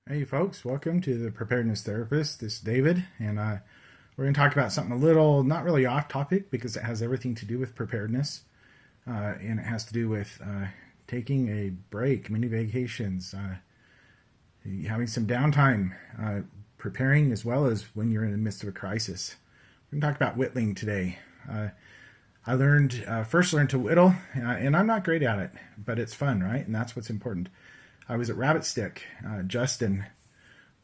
Hey folks, welcome to the Preparedness Therapist. This is David, and we're going to talk about something a little, not really off topic because it has everything to do with preparedness, and it has to do with taking a break, mini vacations, having some downtime, preparing as well as when you're in the midst of a crisis. We're going to talk about whittling today. I first learned to whittle, and I'm not great at it, but it's fun, right? And that's what's important. I was at Rabbit Stick. Justin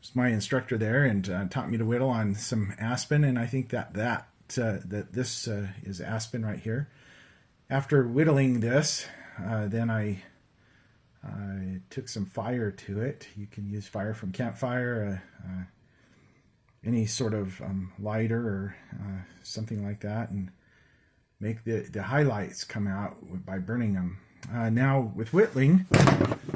was my instructor there and taught me to whittle on some aspen, and I think that this is aspen right here. After whittling this, then I took some fire to it. You can use fire from campfire, any sort of lighter or something like that, and make the highlights come out by burning them. Now with whittling,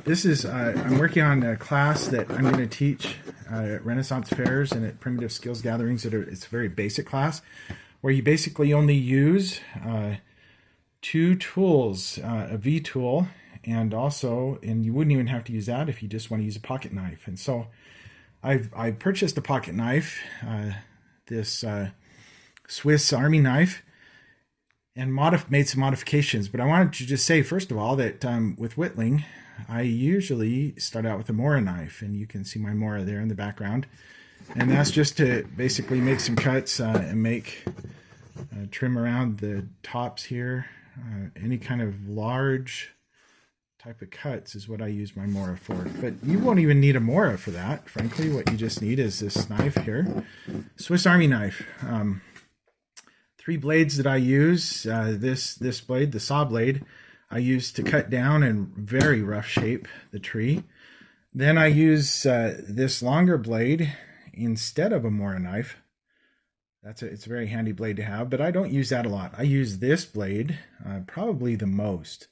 this is I'm working on a class that I'm going to teach at Renaissance fairs and at primitive skills gatherings. It's a very basic class where you basically only use two tools, a V tool, and you wouldn't even have to use that if you just want to use a pocket knife. And so I purchased a pocket knife, this Swiss Army knife, and made some modifications. But I wanted to just say, first of all, that with whittling, I usually start out with a Mora knife, and you can see my Mora there in the background. And that's just to basically make some cuts and trim around the tops here. Any kind of large type of cuts is what I use my Mora for. But you won't even need a Mora for that. Frankly, what you just need is this knife here, Swiss Army knife. Three blades that I use. This blade, the saw blade, I use to cut down and very rough shape the tree. Then I use this longer blade instead of a Mora knife. It's a very handy blade to have, but I don't use that a lot. I use this blade probably the most.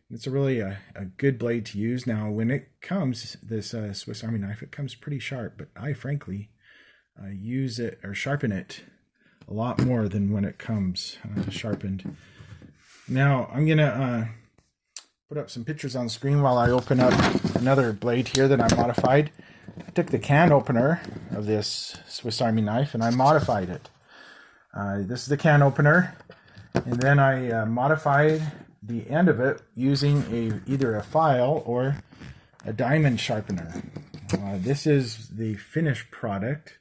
It's really a good blade to use. Now, when it comes, this Swiss Army knife, it comes pretty sharp, but I frankly use it or sharpen it a lot more than when it comes sharpened. Now I'm gonna put up some pictures on the screen while I open up another blade here that I modified. I took the can opener of this Swiss Army knife and I modified it. This is the can opener, and then I modified the end of it using either a file or a diamond sharpener. This is the finished product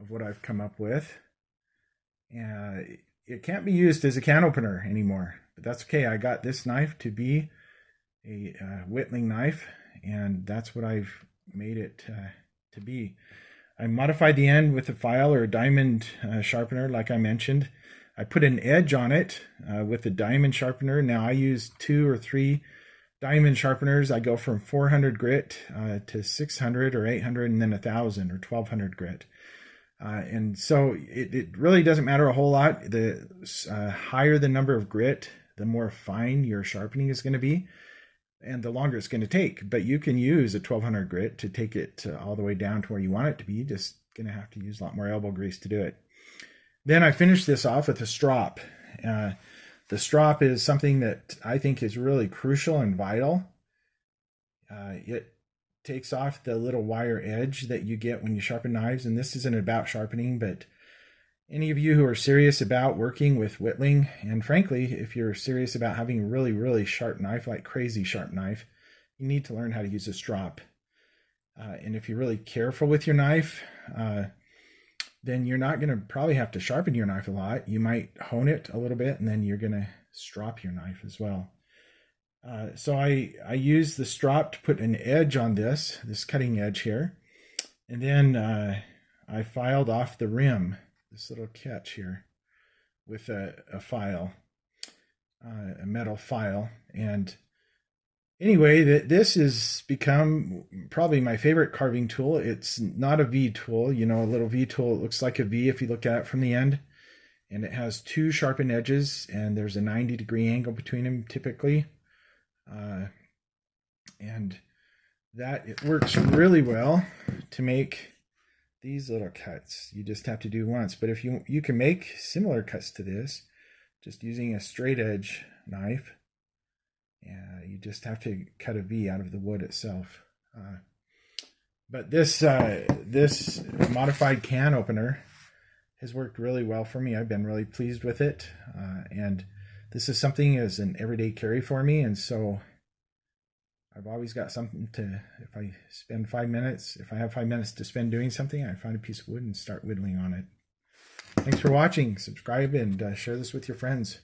of what I've come up with. It can't be used as a can opener anymore, but that's okay. I got this knife to be a whittling knife, and that's what I've made it to be. I modified the end with a file or a diamond sharpener, like I mentioned. I put an edge on it with the diamond sharpener. Now I use 2 or 3 diamond sharpeners. I go from 400 grit to 600 or 800 and then 1000 or 1200 grit. And so it really doesn't matter a whole lot. The higher the number of grit, the more fine your sharpening is going to be, and the longer it's going to take. But you can use a 1200 grit to take it all the way down to where you want it to be. You're just going to have to use a lot more elbow grease to do it. Then I finished this off with a strop. The strop is something that I think is really crucial and vital. It takes off the little wire edge that you get when you sharpen knives, and this isn't about sharpening, but any of you who are serious about working with whittling, and frankly, if you're serious about having a really, really sharp knife, like crazy sharp knife, you need to learn how to use a strop. And if you're really careful with your knife, then you're not going to probably have to sharpen your knife a lot. You might hone it a little bit, and then you're going to strop your knife as well. So I use the strop to put an edge on this cutting edge here. And then I filed off the rim, this little catch here, with a file, a metal file. And anyway, this has become probably my favorite carving tool. It's not a V tool, a little V tool. It looks like a V if you look at it from the end. And it has 2 sharpened edges, and there's a 90-degree angle between them typically. And that it works really well to make these little cuts. You just have to do once, but if you can make similar cuts to this just using a straight edge knife. You just have to cut a V out of the wood itself. But this modified can opener has worked really well for me. I've been really pleased with it, and this is something as an everyday carry for me, and so I've always got something to, if I spend 5 minutes, if I have 5 minutes to spend doing something, I find a piece of wood and start whittling on it. Thanks for watching. Subscribe and share this with your friends.